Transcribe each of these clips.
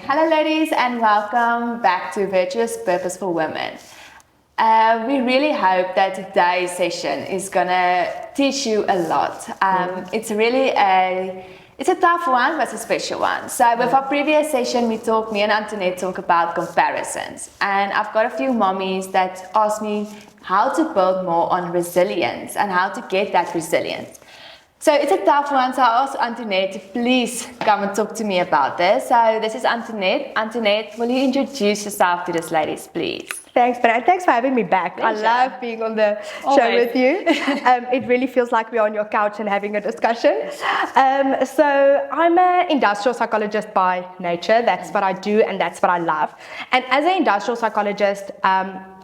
Hello ladies and welcome back to Virtuous, Purposeful Women. We really hope that today's session is gonna teach you a lot. It's a tough one, but it's a special one. So with our previous session, me and Antoinette talk about comparisons. And I've got a few mommies that ask me how to build more on resilience and how to get that resilience. So it's a tough one, so I asked Antoinette to please come and talk to me about this. So this is Antoinette. Antoinette, will you introduce yourself to these ladies, please? Thanks, Benee. Thanks for having me back. Pleasure. I love being on the show with you. It really feels like we're on your couch and having a discussion. So I'm an industrial psychologist by nature. That's what I do and that's what I love. And as an industrial psychologist,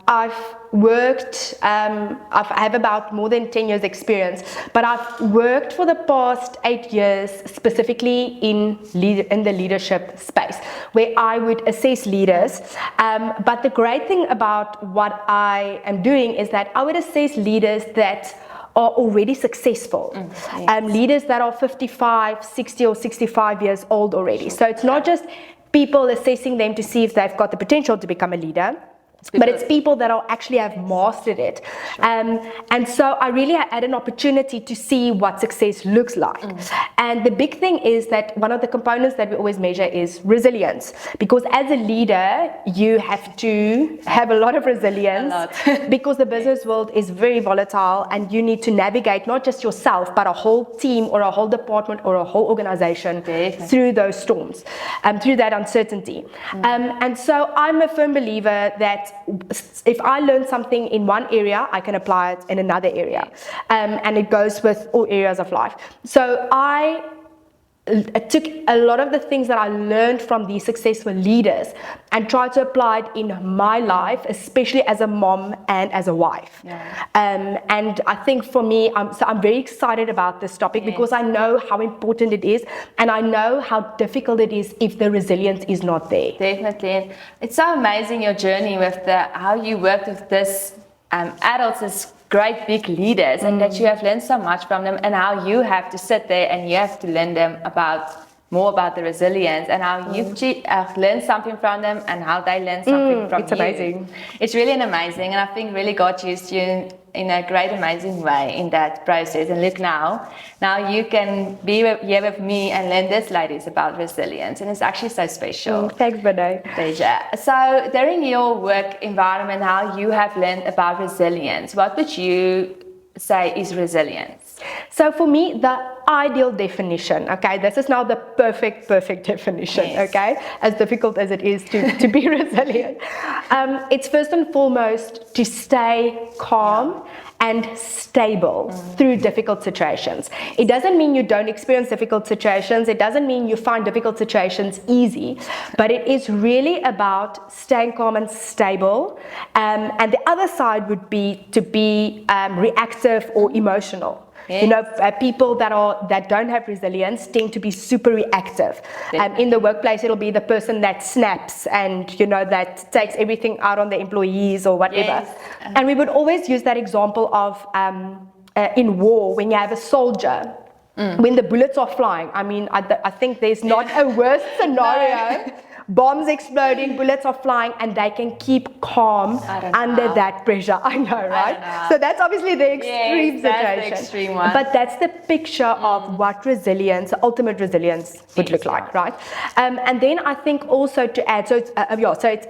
I've worked, I have about more than 10 years experience, but I've worked for the past 8 years specifically in the leadership space, where I would assess leaders. But the great thing about what I am doing is that I would assess leaders that are already successful, leaders that are 55, 60 or 65 years old already. So it's not just people assessing them to see if they've got the potential to become a leader, but it's people that actually have mastered it. And so I really had an opportunity to see what success looks like. And the big thing is that one of the components that we always measure is resilience. Because as a leader, you have to have a lot of resilience because the business world is very volatile and you need to navigate not just yourself, but a whole team or a whole department or a whole organization through those storms, through that uncertainty. And so I'm a firm believer that if I learn something in one area, I can apply it in another area. And it goes with all areas of life. So I took a lot of the things that I learned from these successful leaders and tried to apply it in my life, especially as a mom and as a wife. And I think for me, I'm very excited about this topic because I know how important it is and I know how difficult it is if the resilience is not there. Definitely. It's so amazing your journey with how you worked with this adults as great big leaders and that you have learned so much from them and how you have to sit there and you have to learn them more about the resilience and how you've learned something from them and how they learn something from you. It's amazing. It's really amazing, and I think really God used you in a great, amazing way in that process. And look now you can be here with me and learn this, ladies, about resilience, and it's actually so special. Thanks, Benee. Pleasure. So during your work environment, how you have learned about resilience, what would you say is resilience? So for me, the ideal definition, okay, this is now the perfect definition, okay, as difficult as it is to be resilient. It's first and foremost to stay calm and stable through difficult situations. It doesn't mean you don't experience difficult situations. It doesn't mean you find difficult situations easy, but it is really about staying calm and stable. And the other side would be to be reactive or emotional. You know, people that don't have resilience tend to be super reactive. In the workplace, it'll be the person that snaps and, you know, that takes everything out on the employees or whatever. And we would always use that example of in war, when you have a soldier, when the bullets are flying. I mean, I think there's not a worse scenario. Bombs exploding, bullets are flying, and they can keep calm under that pressure. I know, right? So that's obviously the extreme situation. That's the extreme one. But that's the picture of what resilience, ultimate resilience, would look like, right? And then I think also to add, so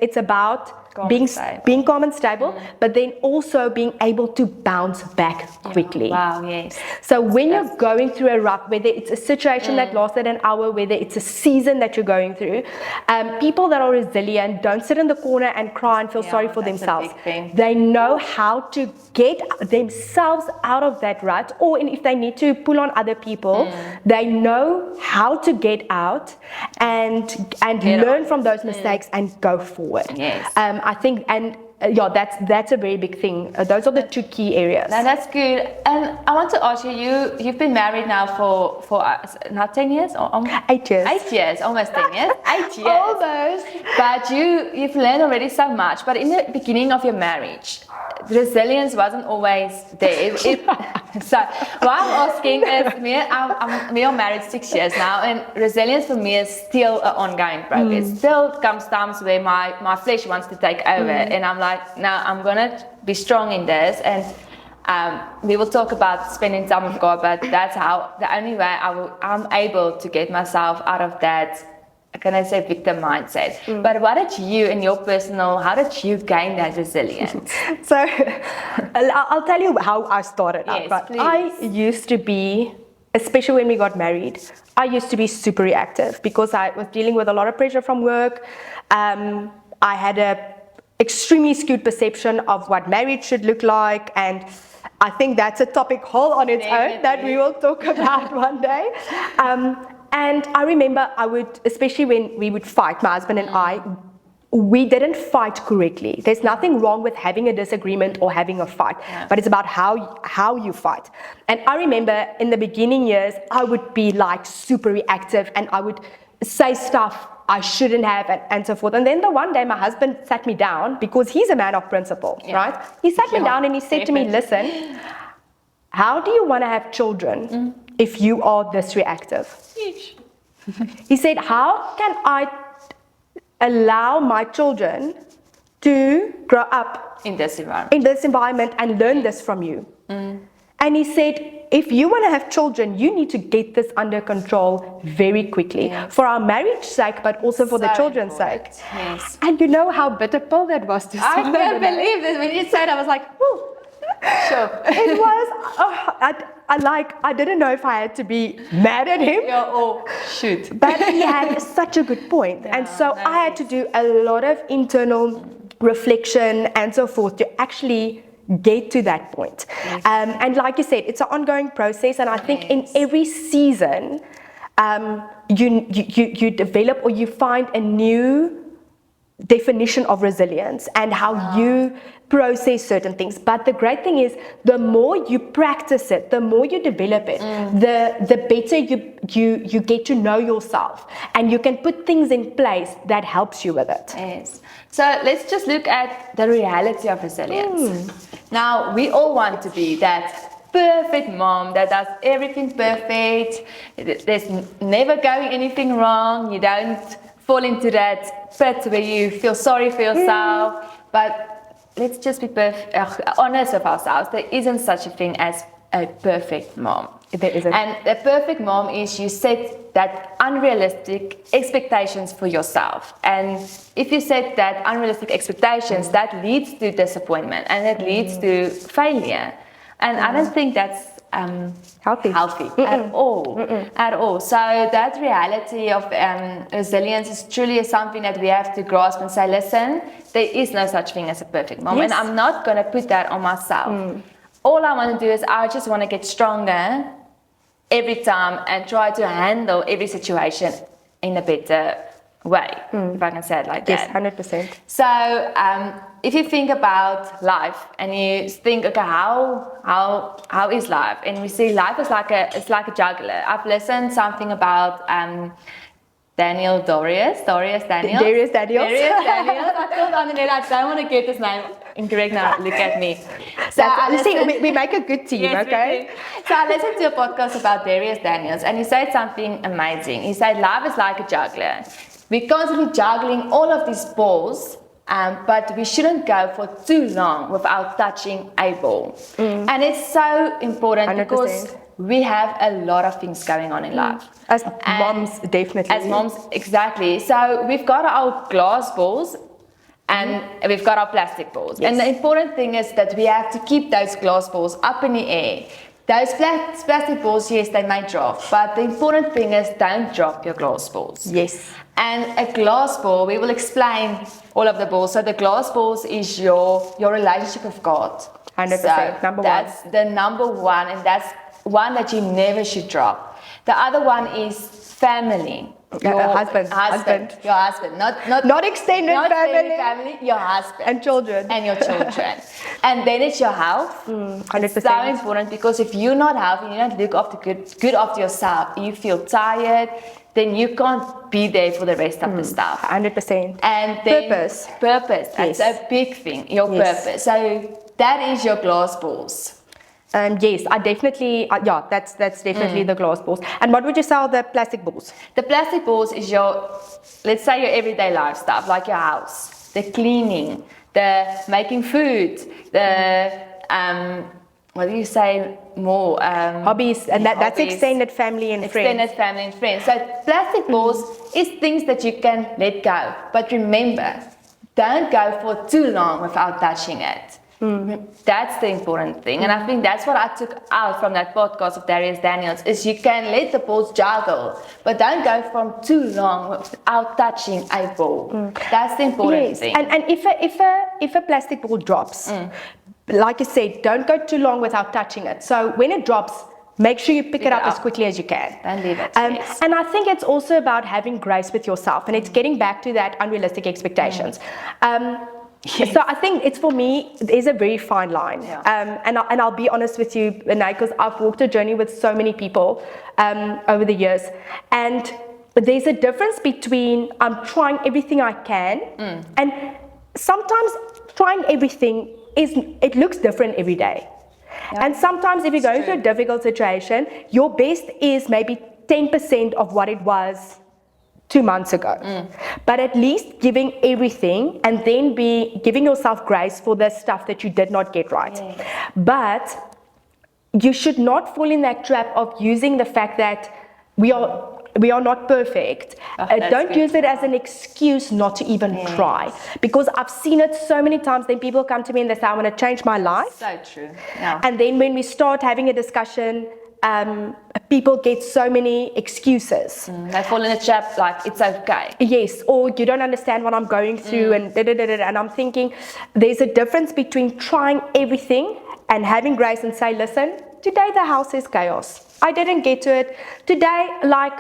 it's about being calm and stable, but then also being able to bounce back quickly. Wow, yes. So when you're going through a rough, whether it's a situation that lasted an hour, whether it's a season that you're going through, people that are resilient don't sit in the corner and cry and feel sorry for themselves. They know how to get themselves out of that rut, or if they need to pull on other people, they know how to get out and learn from those mistakes and go forward. I think, and that's a very big thing. Those are the two key areas. Now that's good. And I want to ask you, you've been married now for not 10 years? Or 8 years. 8 years, almost 10 years. 8 years. Almost. But you've learned already so much. But in the beginning of your marriage, resilience wasn't always there. So why I'm asking is, we are married 6 years now, and resilience for me is still an ongoing process. Still comes times where my flesh wants to take over, and I'm like, no, I'm gonna be strong in this, and we will talk about spending time with God, but that's the only way I'm able to get myself out of that, can I say, victim mindset. But what did you, in your personal, how did you gain that resilience? So I'll tell you how I started out. Yes, But please. I used to be, especially when we got married, I used to be super reactive because I was dealing with a lot of pressure from work. I had a extremely skewed perception of what marriage should look like, and I think that's a topic whole on its own that we will talk about one day. And I remember I would, especially when we would fight, my husband and I, we didn't fight correctly. There's nothing wrong with having a disagreement or having a fight, but it's about how you fight. And I remember in the beginning years, I would be like super reactive, and I would say stuff I shouldn't have, and so forth. And then one day my husband sat me down, because he's a man of principle, right? He sat me down and he said to me, listen, how do you want to have children if you are this reactive? He said, how can I allow my children to grow up In this environment. in this environment and learn this from you? And he said, if you want to have children, you need to get this under control very quickly, for our marriage's sake, but also for the children's sake. Yes. And you know how bitter pill that was to I swallow. can't believe this. When you said, I was like, whoo. Sure. It was, I didn't know if I had to be mad at him. Shoot. But he had such a good point. And so I had to do a lot of internal reflection and so forth to actually get to that point. And like you said, it's an ongoing process. And I think in every season, you develop or you find a new definition of resilience and how you process certain things. But the great thing is, the more you practice it, the more you develop it, the better you get to know yourself, and you can put things in place that helps you with it. Yes. So let's just look at the reality of resilience. Now, we all want to be that perfect mom that does everything perfect. There's never going anything wrong. You don't fall into that pit where you feel sorry for yourself. But let's just be honest with ourselves. There isn't such a thing as a perfect mom. There isn't. And a perfect mom is you set that unrealistic expectations for yourself. And if you set that unrealistic expectations, that leads to disappointment, and it leads to failure. And I don't think that's healthy at all. So that reality of resilience is truly something that we have to grasp and say, listen, there is no such thing as a perfect mom. Yes. And I'm not going to put that on myself. All I want to do is I just want to get stronger every time and try to handle every situation in a better way, if I can say it like that. Yes, 100%. So if you think about life and you think, okay, how is life? And we see life is like a juggler. I've listened something about Daniels. I thought, Antoinette, I don't want to get his name incorrect now. Look at me. So we make a good team, yes, okay? So I listened to a podcast about Daniels, and he said something amazing. He said, life is like a juggler. We're constantly juggling all of these balls, but we shouldn't go for too long without touching a ball. And it's so important 100%. because we have a lot of things going on in life. As moms, definitely. As moms, exactly. So we've got our glass balls and we've got our plastic balls. Yes. And the important thing is that we have to keep those glass balls up in the air. Those plastic balls, yes, they may drop, but the important thing is don't drop your glass balls. Yes. And a glass ball, we will explain all of the balls. So the glass balls is your relationship with God. 100%, So number one. that's the number one, and that's one that you never should drop. The other one is family. Your husband. Your husband. Not extended not family. your husband. And children. And your children. And then it's your health. 100%. It's so important, because if you're not healthy, you don't look after good after yourself, you feel tired, then you can't be there for the rest of the stuff. 100%. And then Purpose. That's Yes. a big thing, your Yes. purpose. So that is your glass balls. Yes, I definitely, that's definitely the glass balls. And what would you say are the plastic balls? The plastic balls is your, let's say your everyday life stuff, like your house, the cleaning, the making food, the, what do you say more? Hobbies, and that's hobbies, extended family and friends. Extended family and friends. So plastic balls is things that you can let go. But remember, don't go for too long without touching it. That's the important thing. And I think that's what I took out from that podcast of Darius Daniels, is you can let the balls juggle, but don't go from too long without touching a ball. That's the important thing. And if a plastic ball drops, like you said, don't go too long without touching it. So when it drops, make sure you pick it up as quickly as you can. And leave it. Yes. And I think it's also about having grace with yourself, and it's getting back to that unrealistic expectations. Yes. So I think it's, for me, there's a very fine line. And I'll be honest with you, Benee, because I've walked a journey with so many people over the years. And there's a difference between I'm trying everything I can, and sometimes trying everything it looks different every day. And sometimes if you're going through a difficult situation, your best is maybe 10% of what it was 2 months ago. But at least giving everything, and then giving yourself grace for the stuff that you did not get right. But you should not fall in that trap of using the fact that we are not perfect. Don't use it as an excuse not to even try. Because I've seen it so many times. Then people come to me and they say, I want to change my life. So true. Yeah. And then when we start having a discussion, people get so many excuses. They fall in a trap like, it's okay. Yes, or you don't understand what I'm going through, and and I'm thinking there's a difference between trying everything and having grace and say, listen, today the house is chaos. I didn't get to it. Today, like,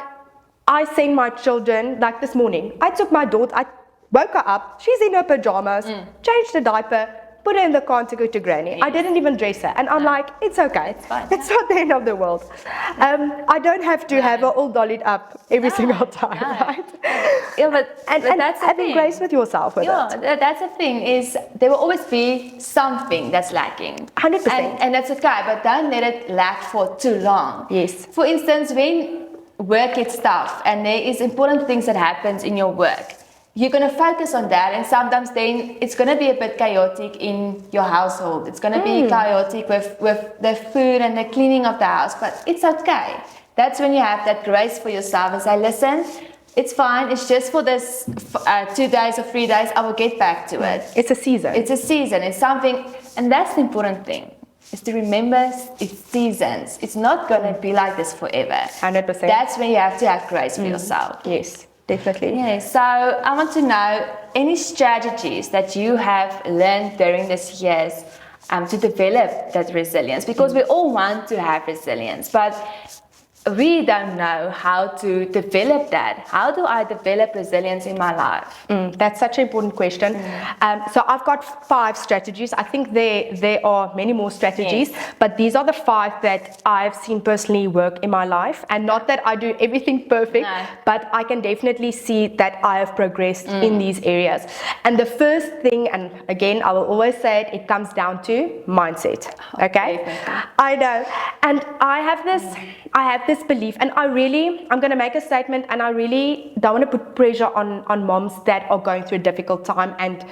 I sent my children, like this morning, I took my daughter, I woke her up, she's in her pajamas, changed the diaper, put her in the car to go to granny. I didn't even dress her. And I'm like, it's okay. It's fine. It's not the end of the world. I don't have to have her all dollied up every single time, right? Yeah, but that's having grace with yourself with it. That's the thing, is there will always be something that's lacking. 100%. And that's okay, but don't let it lack for too long. Yes. For instance, when work gets tough and there is important things that happens in your work, you're going to focus on that, and sometimes then it's going to be a bit chaotic in your household. It's going to be chaotic with the food and the cleaning of the house, but it's okay. That's when you have that grace for yourself and say, listen, it's fine. It's just for this 2 days or 3 days. I will get back to it. It's a season. It's a season. It's something, and that's the important thing, is to remember it's seasons. It's not going to be like this forever. 100%. That's when you have to have grace for yourself. Yes. Definitely. Yeah, so I want to know any strategies that you have learned during these years to develop that resilience, because we all want to have resilience, but we don't know how to develop that. How do I develop resilience in my life? That's such an important question. So I've got 5 strategies. I think there are many more strategies, but these are the 5 that I've seen personally work in my life. And not that I do everything perfect, but I can definitely see that I have progressed in these areas. And the first thing, and again, I will always say it, it comes down to mindset. Okay? I know. And I have this belief, and I'm going to make a statement, and I really don't want to put pressure on moms that are going through a difficult time, and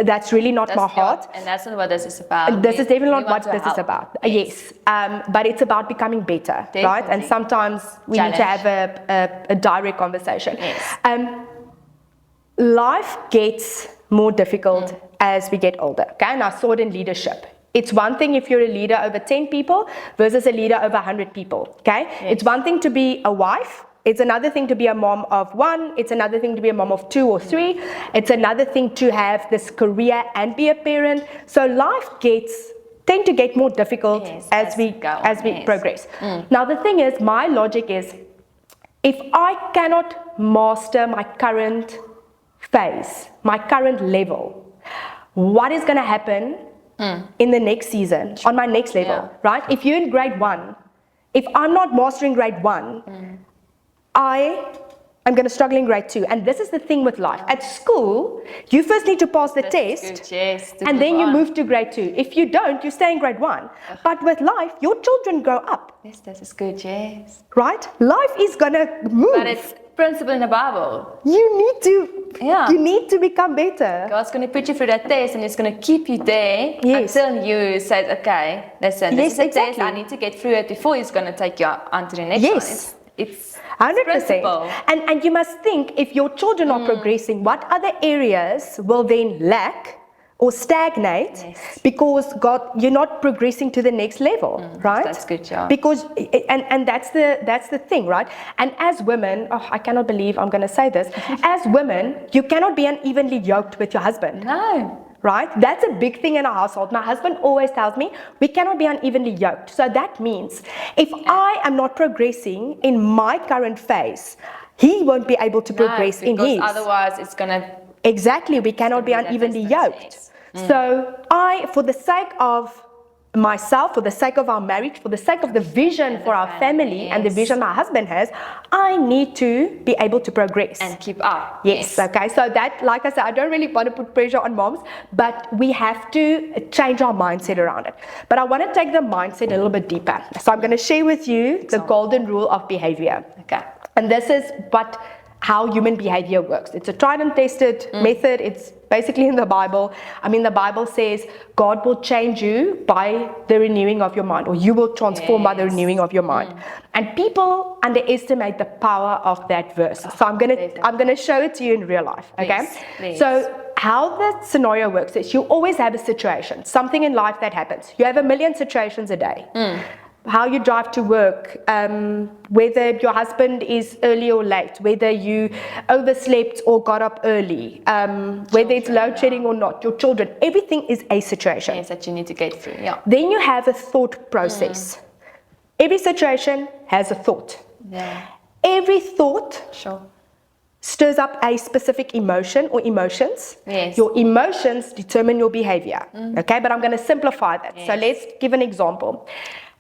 that's really not my heart. And that's not what this is about. This is definitely not what this is about. Yes. But it's about becoming better, right? And sometimes we need to have a direct conversation. Yes. Life gets more difficult as we get older, okay? And I saw it in leadership. It's one thing if you're a leader over 10 people versus a leader over 100 people, okay? Yes. It's one thing to be a wife. It's another thing to be a mom of 1. It's another thing to be a mom of 2 or 3. It's another thing to have this career and be a parent. So life tend to get more difficult as we progress. Now the thing is, my logic is, if I cannot master my current phase, my current level, what is going to happen in the next season, on my next level, right? If you're in grade 1, if I'm not mastering grade 1, I I'm going to struggle in grade 2. And this is the thing with life. At school, you first need to pass the test, good, yes, and then you move to grade 2. If you don't, you stay in grade 1. But with life, your children grow up. Yes, this is good, yes. Right? Life is going to move. But it's principle in the Bible. You need to become better. God's going to put you through that test, and He's going to keep you there until you say, okay, listen, this is a test, I need to get through it before He's going to take you on to the next one. It's 100%. And you must think, if your children are progressing, what other areas will then lack or stagnate because you're not progressing to the next level, right? That's good, yeah. Because and that's the thing, right? And as women, I cannot believe I'm going to say this. As women, you cannot be unevenly yoked with your husband. No. Right? That's a big thing in our household. My husband always tells me we cannot be unevenly yoked. So that means if I am not progressing in my current phase, he won't be able to progress in his. Otherwise, it's going to... Exactly. We cannot be unevenly yoked. So for the sake of myself, for the sake of our marriage, for the sake of the vision for our family and the vision my husband has, I need to be able to progress. And keep up. Yes, okay. So that, like I said, I don't really want to put pressure on moms, but we have to change our mindset around it. But I want to take the mindset a little bit deeper. So I'm going to share with you the golden rule of behavior. Okay. And this is how human behavior works. It's a tried and tested method. It's basically in the Bible. I mean, the Bible says God will change you by the renewing of your mind, or you will transform by the renewing of your mind. And people underestimate the power of that verse. So I'm gonna show it to you in real life. Okay. Please. So how the scenario works is you always have a situation, something in life that happens. You have a million situations a day. How you drive to work, whether your husband is early or late, whether you overslept or got up early, whether it's load shedding or not, your children, everything is a situation. Yes, that you need to get through, yeah. Then you have a thought process. Every situation has a thought. Yeah. Every thought stirs up a specific emotion or emotions. Yes. Your emotions determine your behavior. Okay, but I'm going to simplify that. So let's give an example.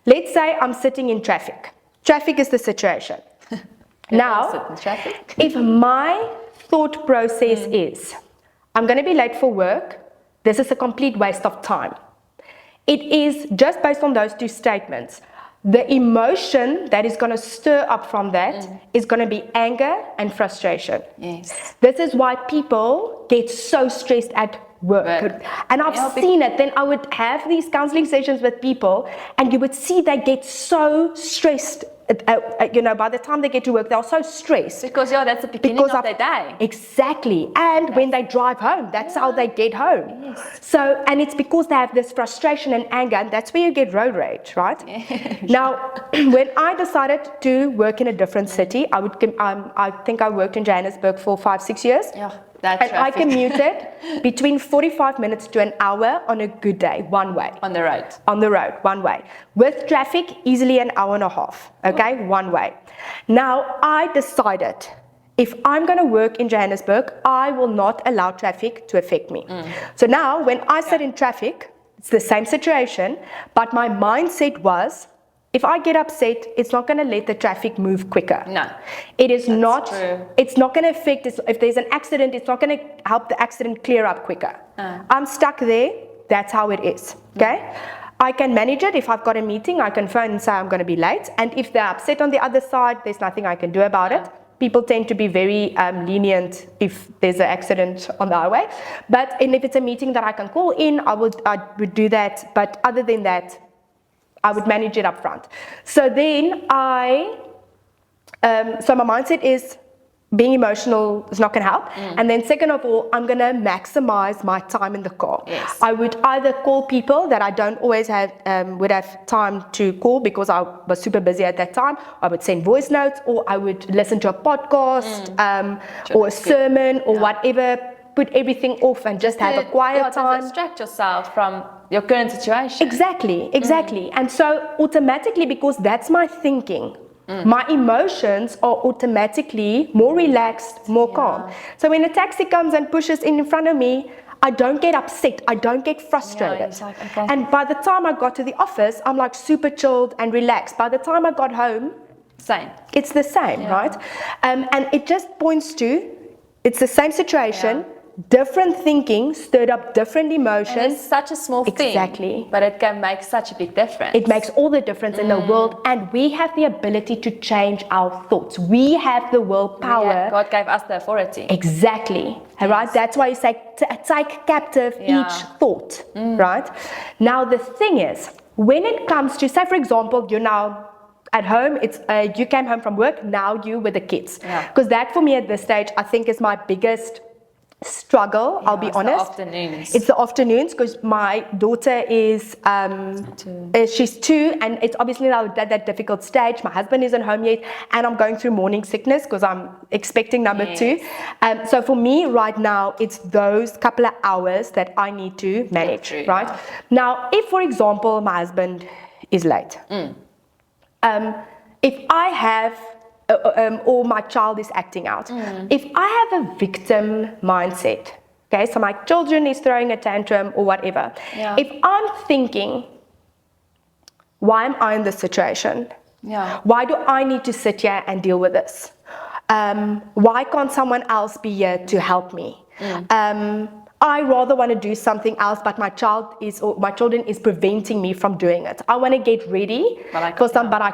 Let's say I'm sitting in traffic. Traffic is the situation. Now, if my thought process is, I'm going to be late for work, this is a complete waste of time. It is just based on those two statements. The emotion that is going to stir up from that is going to be anger and frustration. Yes. This is why people get so stressed at work. And I've seen it. Then I would have these counseling sessions with people, and you would see they get so stressed. By the time they get to work, they're so stressed. Because that's the beginning of their day. Exactly. And when they drive home, that's how they get home. Yes. So, and it's because they have this frustration and anger, and that's where you get road rage, right? Yes. Now, when I decided to work in a different city, I think I worked in Johannesburg for 5-6 years. Yeah. And I commuted between 45 minutes to an hour on a good day, one way. On the road. On the road, one way. With traffic, easily an hour and a half, okay, one way. Now, I decided, if I'm going to work in Johannesburg, I will not allow traffic to affect me. So now, when I sit in traffic, it's the same situation, but my mindset was, if I get upset, it's not going to let the traffic move quicker. No. It is not. True. It's not going to affect, if there's an accident, it's not going to help the accident clear up quicker. I'm stuck there. That's how it is. Okay? I can manage it. If I've got a meeting, I can phone and say I'm going to be late. And if they're upset on the other side, there's nothing I can do about it. People tend to be very lenient if there's an accident on the highway. And if it's a meeting that I can call in, I would do that. But other than that, I would manage it up front. So then so my mindset is being emotional is not going to help. And then second of all, I'm going to maximize my time in the car. Yes. I would either call people that I don't always would have time to call because I was super busy at that time. I would send voice notes, or I would listen to a podcast or a sermon or whatever. Put everything off and just have a quiet time. Distract yourself from your current situation. Exactly. And so automatically, because that's my thinking, my emotions are automatically more relaxed, more calm. So when a taxi comes and pushes in front of me, I don't get upset. I don't get frustrated. And by the time I got to the office, I'm like super chilled and relaxed. By the time I got home, Same. It's the same, right? And it just points to, it's the same situation, different thinking stirred up different emotions. And it's such a small thing. Exactly. But it can make such a big difference. It makes all the difference in the world, and we have the ability to change our thoughts. We have the willpower. God gave us the authority. Exactly. Right? That's why you say take captive each thought. Right? Now the thing is, when it comes to, say for example, you're now at home, it's you came home from work, now you with the kids. Because that for me at this stage, I think is my biggest struggle. I'll be honest. It's the afternoons because my daughter is she's 2, and it's obviously now that difficult stage. My husband isn't home yet, and I'm going through morning sickness because I'm expecting number 2. So for me right now, it's those couple of hours that I need to manage. Right now, if for example my husband is late, if I have or my child is acting out. If I have a victim mindset, okay, so my children is throwing a tantrum or whatever, if I'm thinking, why am I in this situation? Why do I need to sit here and deal with this? Why can't someone else be here to help me? I rather want to do something else, but my children is preventing me from doing it. I want to get ready but I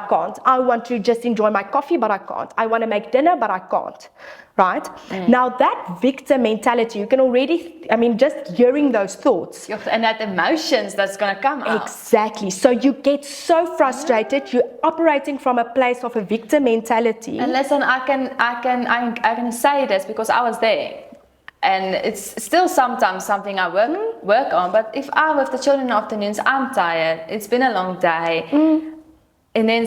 can't. I want to just enjoy my coffee, but I can't. I want to make dinner, but I can't. Right? Now that victim mentality, you can already, just hearing those thoughts. And that emotions that's going to come out. Exactly. So you get so frustrated. You're operating from a place of a victim mentality. And listen, I can say this because I was there. And it's still sometimes something I work on. But if I'm with the children in the afternoons, I'm tired. It's been a long day. And then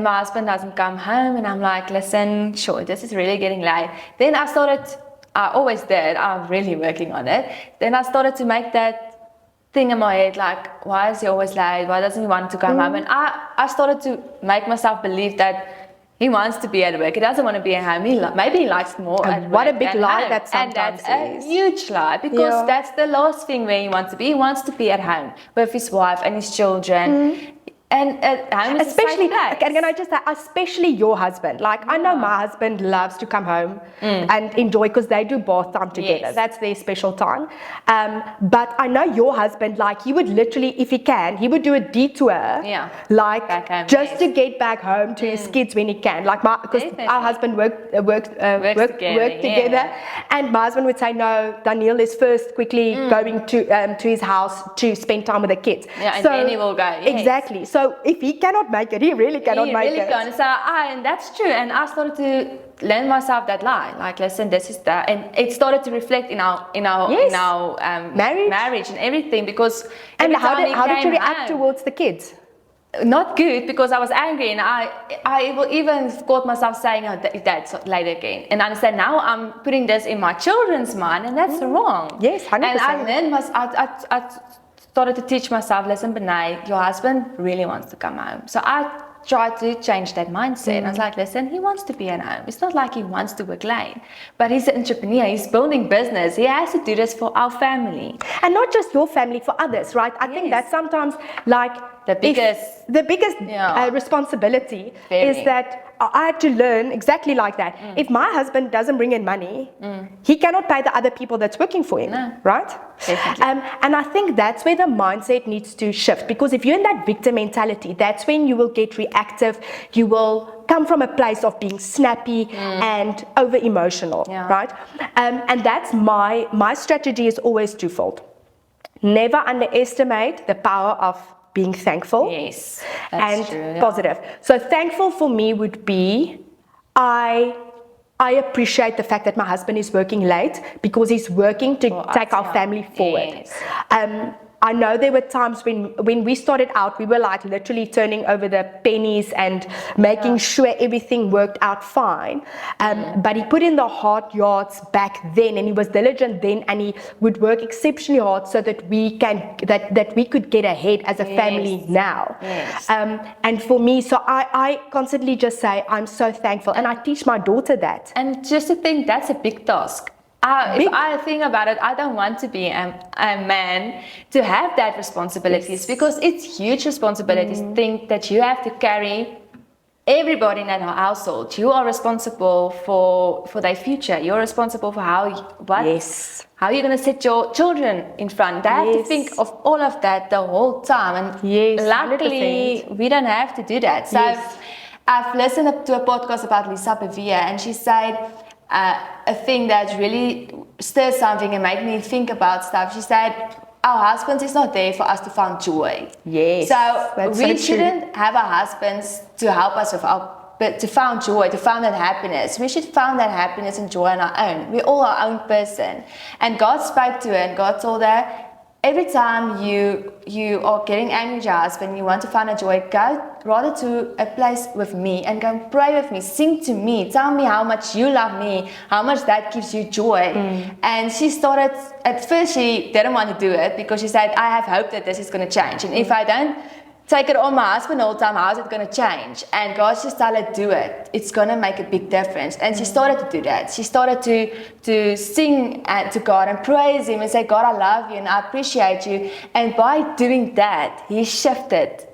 my husband doesn't come home, and I'm like, listen, sure, this is really getting late. Then I always did, I'm really working on it. Then I started to make that thing in my head, like, why is he always late? Why doesn't he want to come home? And I started to make myself believe that he wants to be at work. He doesn't want to be at home. Maybe he likes more at work. What a big lie that sometimes is. And that's a huge lie, because that's the last thing where he wants to be. He wants to be at home with his wife and his children. And at home is especially, can I just say, especially your husband. Like, I know my husband loves to come home and enjoy, because they do bath time together. That's their special time. But I know your husband, like, he would literally, if he can, he would do a detour, like, just to get back home to his kids when he can. Like, because our husband worked together. And my husband would say, no, Daniel is first quickly going to his house to spend time with the kids. And then he will go. Exactly. So if he cannot make it, he really cannot make it. Can't. So and that's true. And I started to learn myself that lie. Like, listen, this is that, and it started to reflect in our marriage and everything. Because how did you react towards the kids? Not good, because I was angry, and I even caught myself saying, "Oh, Dad's late again." And I understand now I'm putting this in my children's mind, and that's wrong. Yes, 100%. And I learned I started to teach myself, listen, Benee, your husband really wants to come home. So I tried to change that mindset. And I was like, listen, he wants to be at home. It's not like he wants to work late, but he's an entrepreneur. He's building business. He has to do this for our family. And not just your family, for others, right? I think that's sometimes like the biggest responsibility is that I had to learn exactly like that. If my husband doesn't bring in money, he cannot pay the other people that's working for him, right? Definitely. And I think that's where the mindset needs to shift, because if you're in that victim mentality, that's when you will get reactive. You will come from a place of being snappy and over emotional, right? And that's my strategy is always twofold. Never underestimate the power of being thankful and positive. So thankful for me would be, I appreciate the fact that my husband is working late, because he's working to take our family forward. I know there were times when we started out, we were like literally turning over the pennies and making sure everything worked out fine. But he put in the hard yards back then, and he was diligent then, and he would work exceptionally hard so that we could get ahead as a family now. And for me, so I constantly just say, I'm so thankful, and I teach my daughter that. And just to think, that's a big task. If I think about it, I don't want to be a man to have that responsibilities, because it's huge responsibilities. Think that you have to carry everybody in that household, you are responsible for their future. You're responsible for how you're going to set your children in front. They have to think of all of that the whole time. And luckily, 100%. we don't have to do that. So I've listened to a podcast about Lisa Pavia, and she said a thing that really stirred something and made me think about stuff. She said, our husbands is not there for us to find joy. Yes. So we shouldn't have our husbands to help us with but to find joy, to find that happiness. We should find that happiness and joy on our own. We're all our own person. And God spoke to her, and God told her, every time you are getting angry with your husband, you want to find a joy, go rather to a place with me and go and pray with me, sing to me, tell me how much you love me, how much that gives you joy. And she started, at first she didn't want to do it because she said, I have hope that this is going to change. And if I don't take it on my husband all the time, how is it going to change? And God just told her, do it. It's going to make a big difference. And she started to do that. She started to sing to God and praise Him and say, God, I love you and I appreciate you. And by doing that, He shifted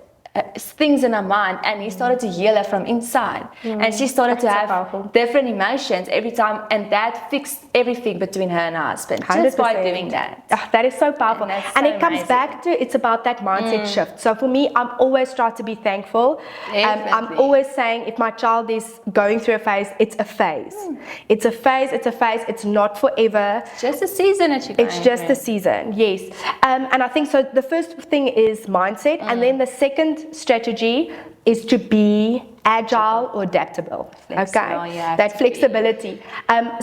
things in her mind, and He started to heal her from inside. And she started to have different emotions every time, and that fixed everything between her and her husband 100%. just by doing that. That is so powerful. And it comes back to, it's about that mindset shift. So for me, I'm always trying to be thankful. I'm always saying, if my child is going through a phase, it's a phase. It's a phase, it's not forever. It's just a season that you're going It's just a season, yes. And I think so the first thing is mindset, and then the second strategy is to be agile or adaptable. That flexibility.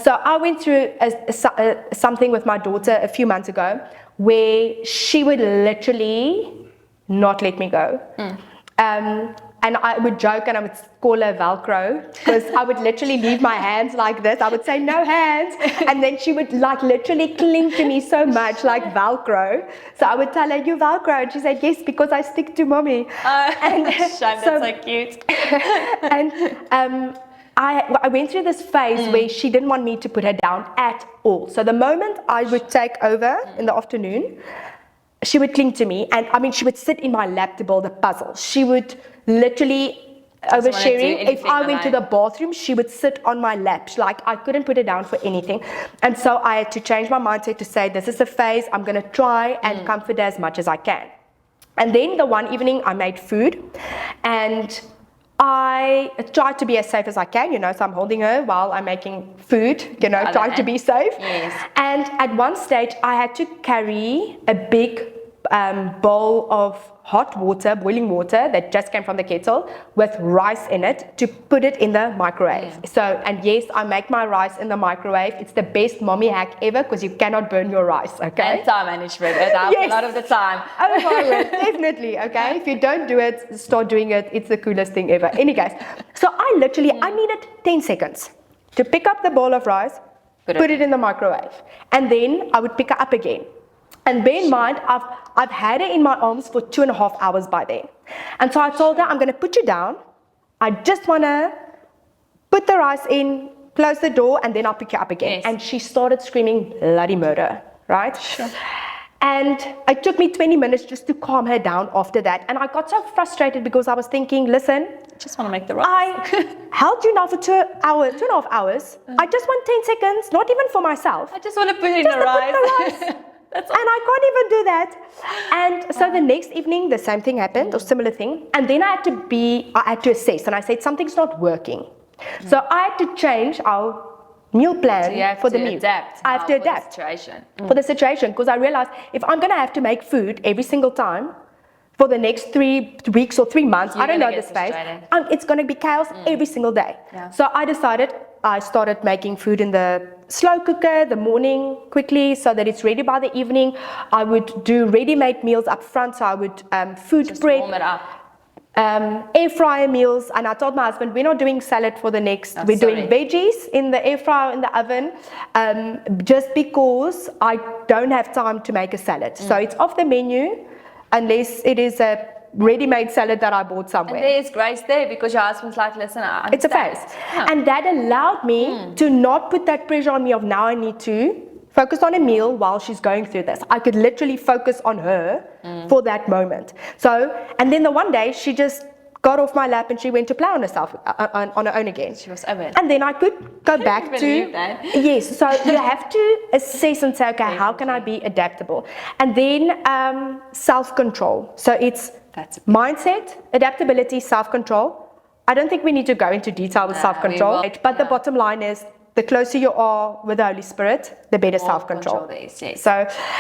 So I went through something with my daughter a few months ago where she would literally not let me go. And I would joke and I would call her Velcro, because I would literally leave my hands like this. I would say, no hands. And then she would like literally cling to me so much, like Velcro. So I would tell her, you Velcro. And she said, yes, because I stick to mommy. And that's so cute. And I went through this phase where she didn't want me to put her down at all. So the moment I would take over in the afternoon, she would cling to me. And I mean, she would sit in my lap to build a puzzle. She would literally oversharing. If I went to the bathroom, she would sit on my lap. Like, I couldn't put her down for anything. And so I had to change my mindset to say, this is a phase. I'm going to try and comfort her as much as I can. And then the one evening I made food, and I tried to be as safe as I can, so I'm holding her while I'm making food, trying to be safe. Yes. And at one stage, I had to carry a big bowl of hot water, boiling water that just came from the kettle with rice in it to put it in the microwave. So, and yes, I make my rice in the microwave. It's the best mommy hack ever, because you cannot burn your rice, okay? And time management, it helps a lot of the time. Oh my word, definitely, okay? If you don't do it, start doing it. It's the coolest thing ever. Any case, so I needed 10 seconds to pick up the bowl of rice, put it in the microwave, and then I would pick her up again. And bear in mind, I've had her in my arms for 2.5 hours by then. And so I told her, I'm going to put you down. I just want to put the rice in, close the door, and then I'll pick you up again. Yes. And she started screaming bloody murder, right? Sure. And it took me 20 minutes just to calm her down after that. And I got so frustrated because I was thinking, listen, I just want to make the rice. I held you now for 2.5 hours. I just want 10 seconds, not even for myself. I just want to put it in the rice. And I can't even do that. And so the next evening, the same thing happened, or similar thing. And then I had to assess, and I said, something's not working. So I had to change our meal plan for the meal. I have to adapt for the situation, because I realized if I'm going to have to make food every single time for the next 3 weeks or 3 months, I don't know this phase, it's going to be chaos every single day. Yeah. So I started making food in the slow cooker the morning quickly so that it's ready by the evening. I would do ready-made meals up front, so I would food prep. Warm it up. Air fryer meals, and I told my husband, we're not doing salad for the next, we're doing veggies in the air fryer in the oven, just because I don't have time to make a salad. So it's off the menu unless it is a ready-made salad that I bought somewhere. And there's grace there, because your husband's like, listen, I understand. It's a phase. Yeah. And that allowed me to not put that pressure on me of now I need to focus on a meal while she's going through this. I could literally focus on her for that moment. So, and then the one day she just got off my lap and she went to play on herself, on her own again. She was over. And then I could go back to that. Yes. So you have to assess and say, okay, how can I be adaptable? And then self-control. So it's mindset, adaptability, self-control. I don't think we need to go into detail with self-control, but the bottom line is, the closer you are with the Holy Spirit, the better self-control. Yes. So,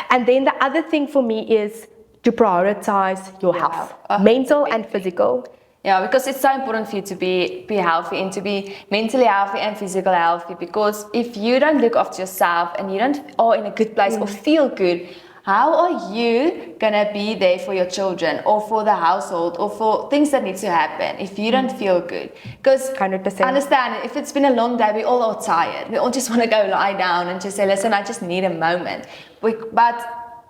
and then the other thing for me is to prioritize your health, mental and physical. Yeah, because it's so important for you to be healthy and to be mentally healthy and physically healthy. Because if you don't look after yourself and you don't are in a good place or feel good, how are you gonna be there for your children or for the household or for things that need to happen if you don't feel good? Because 100%. Understand, if it's been a long day, we all are tired. We all just want to go lie down and just say, listen, I just need a moment. But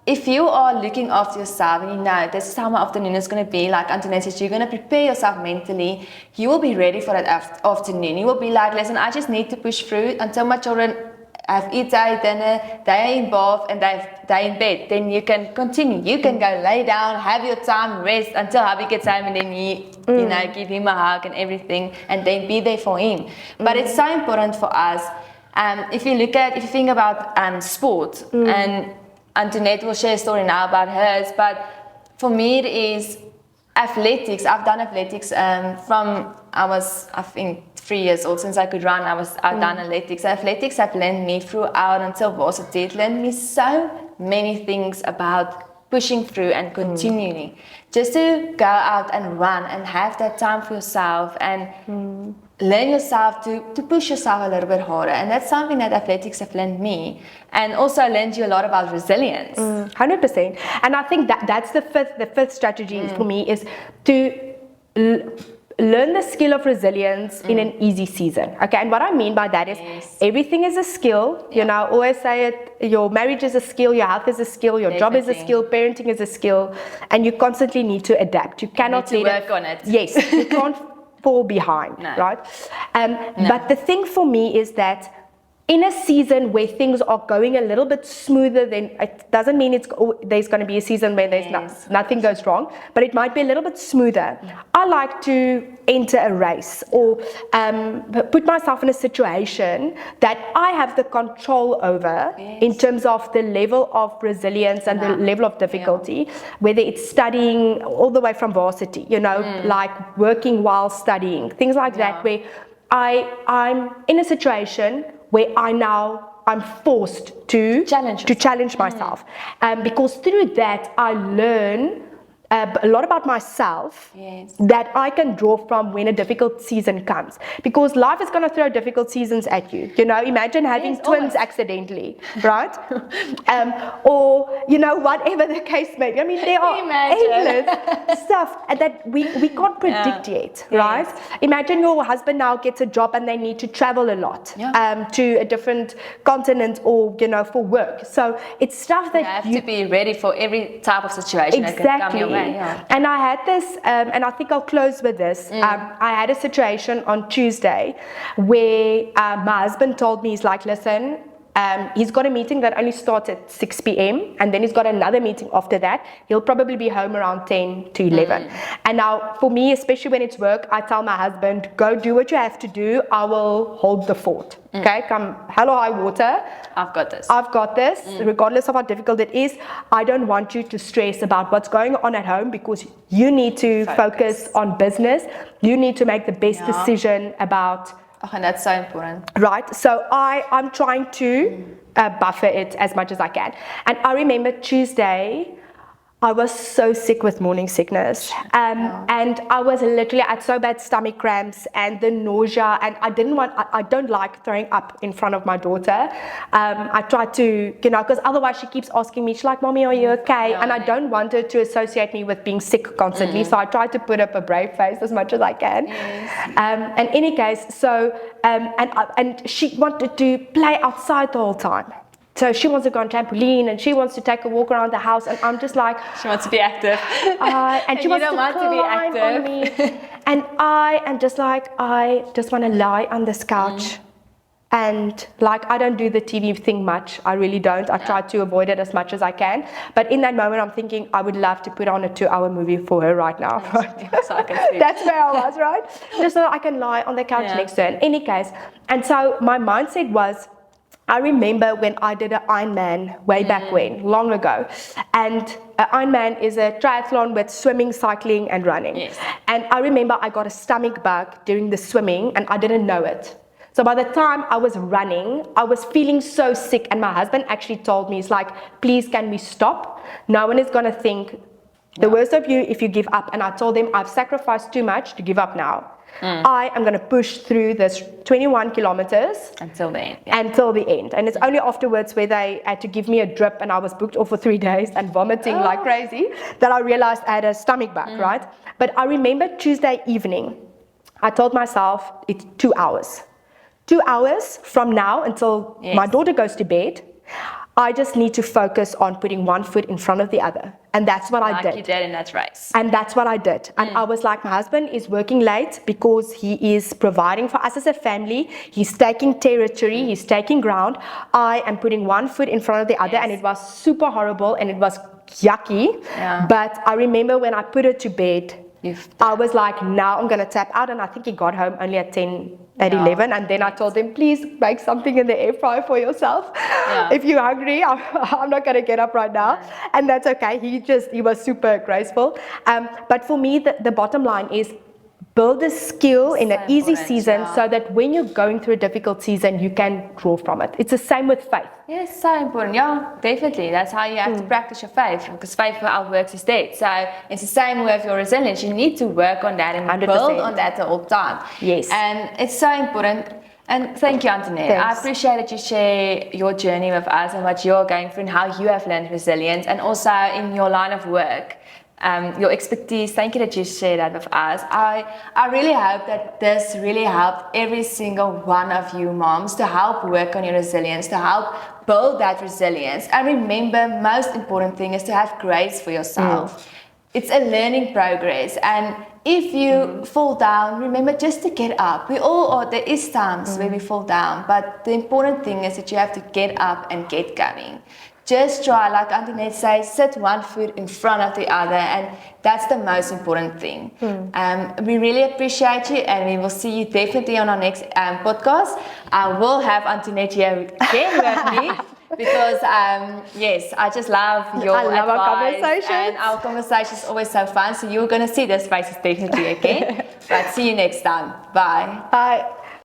if you are looking after yourself and you know this is how my afternoon is going to be, like Antoinette says, you're going to prepare yourself mentally, you will be ready for that afternoon. You will be like, listen, I just need to push through until my children have eaten dinner, they are in bath and they're in bed. Then you can continue. You can go lay down, have your time, rest until hubby gets home, and then you know, give him a hug and everything, and then be there for him. But it's so important for us. If you think about sport, and Antoinette will share a story now about hers, but for me it is athletics. I've done athletics from I was, I think, 3 years old. Since I could run, I've done athletics. Athletics have learned me throughout until varsity. It learned me so many things about pushing through and continuing. Just to go out and run and have that time for yourself and learn yourself to push yourself a little bit harder. And that's something that athletics have learned me, and also learned you a lot about resilience. 100%. And I think that's the fifth strategy for me, is to learn the skill of resilience in an easy season. Okay, and what I mean by that is everything is a skill. You know, I always say it, your marriage is a skill, your health is a skill, your job is a skill, parenting is a skill, and you constantly need to adapt. You cannot work on it. Yes, you can't fall behind, right? But the thing for me is that in a season where things are going a little bit smoother, then it doesn't mean there's going to be a season where there's nothing goes wrong, but it might be a little bit smoother. I like to enter a race or put myself in a situation that I have the control over in terms of the level of resilience and the level of difficulty, whether it's studying all the way from varsity, you know, like working while studying, things like that, where I'm in a situation where I'm forced to challenge myself. Because through that, I learn a lot about myself that I can draw from when a difficult season comes. Because life is going to throw difficult seasons at you. You know, imagine having twins accidentally, right? Or, you know, whatever the case may be. I mean, there are endless stuff that we can't predict yet, right? Imagine your husband now gets a job and they need to travel a lot to a different continent or, you know, for work. So it's stuff that you have to be ready for every type of situation that can come your way. And I had this, and I think I'll close with this. I had a situation on Tuesday where my husband told me, he's like, listen, he's got a meeting that only starts at 6 p.m. and then he's got another meeting after that. He'll probably be home around 10 to 11. And now for me, especially when it's work, I tell my husband, go do what you have to do. I will hold the fort. Okay, come hell or high water. I've got this. Regardless of how difficult it is. I don't want you to stress about what's going on at home, because you need to focus on business. You need to make the best decision about. And that's so important. Right. So I'm trying to buffer it as much as I can. And I remember Tuesday, I was so sick with morning sickness. And I was literally, I had so bad stomach cramps and the nausea, and I don't like throwing up in front of my daughter. I tried to, you know, because otherwise she keeps asking me, she's like, Mommy, are you okay? And I don't want her to associate me with being sick constantly. So I try to put up a brave face as much as I can. And in any case, so, and she wanted to play outside the whole time. So she wants to go on trampoline and she wants to take a walk around the house, and I'm just like, she wants to be active. And she wants to climb on me. And I am just like, I just want to lie on this couch And like, I don't do the TV thing much. I really don't. I try to avoid it as much as I can. But in that moment, I'm thinking, I would love to put on a 2-hour movie for her right now. Right? So I can sleep. That's where I was, right? Just so I can lie on the couch next to her. In any case. And so my mindset was, I remember when I did an Ironman way back when, long ago. And an Ironman is a triathlon with swimming, cycling, and running. Yes. And I remember I got a stomach bug during the swimming, and I didn't know it. So by the time I was running, I was feeling so sick, and my husband actually told me, he's like, please, can we stop? No one is going to think the worst of you if you give up. And I told him, I've sacrificed too much to give up now. I am going to push through this 21 kilometers until the end. Until the end. And it's only afterwards where they had to give me a drip, and I was booked off for 3 days and vomiting like crazy, that I realized I had a stomach bug, right? But I remember Tuesday evening, I told myself it's 2 hours. 2 hours from now until my daughter goes to bed, I just need to focus on putting one foot in front of the other. And that's what I did. Like you did in that race. And that's what I did. And I was like, my husband is working late because he is providing for us as a family. He's taking territory. He's taking ground. I am putting one foot in front of the other. And it was super horrible and it was yucky. Yeah. But I remember when I put her to bed, I was like, now I'm going to tap out. And I think he got home only at 11. And then I told him, please make something in the air fryer for yourself. If you're hungry, I'm not going to get up right now. And that's okay. He was super graceful. But for me, the bottom line is build a skill in an easy season so that when you're going through a difficult season, you can draw from it. It's the same with faith. Yes, so important. Yeah, definitely. That's how you have to practice your faith, because faith without works is dead. So it's the same with your resilience. You need to work on that and 100%. Build on that the whole time. Yes. And it's so important. And thank you, Antoinette. Thanks. I appreciate that you share your journey with us and what you're going through and how you have learned resilience, and also in your line of work. Your expertise. Thank you that you shared that with us. I really hope that this really helped every single one of you moms to help work on your resilience, to help build that resilience. And remember, most important thing is to have grace for yourself. It's a learning progress. And if you fall down, remember just to get up. We all are, there is times where we fall down, but the important thing is that you have to get up and get going. Just try, like Antoinette says, sit one foot in front of the other, and that's the most important thing. We really appreciate you, and we will see you definitely on our next podcast. I will have Antoinette here again with me because, yes, I just love your advice. Our conversations. And our conversation is always so fun, so you're going to see those faces definitely again. But see you next time. Bye. Bye.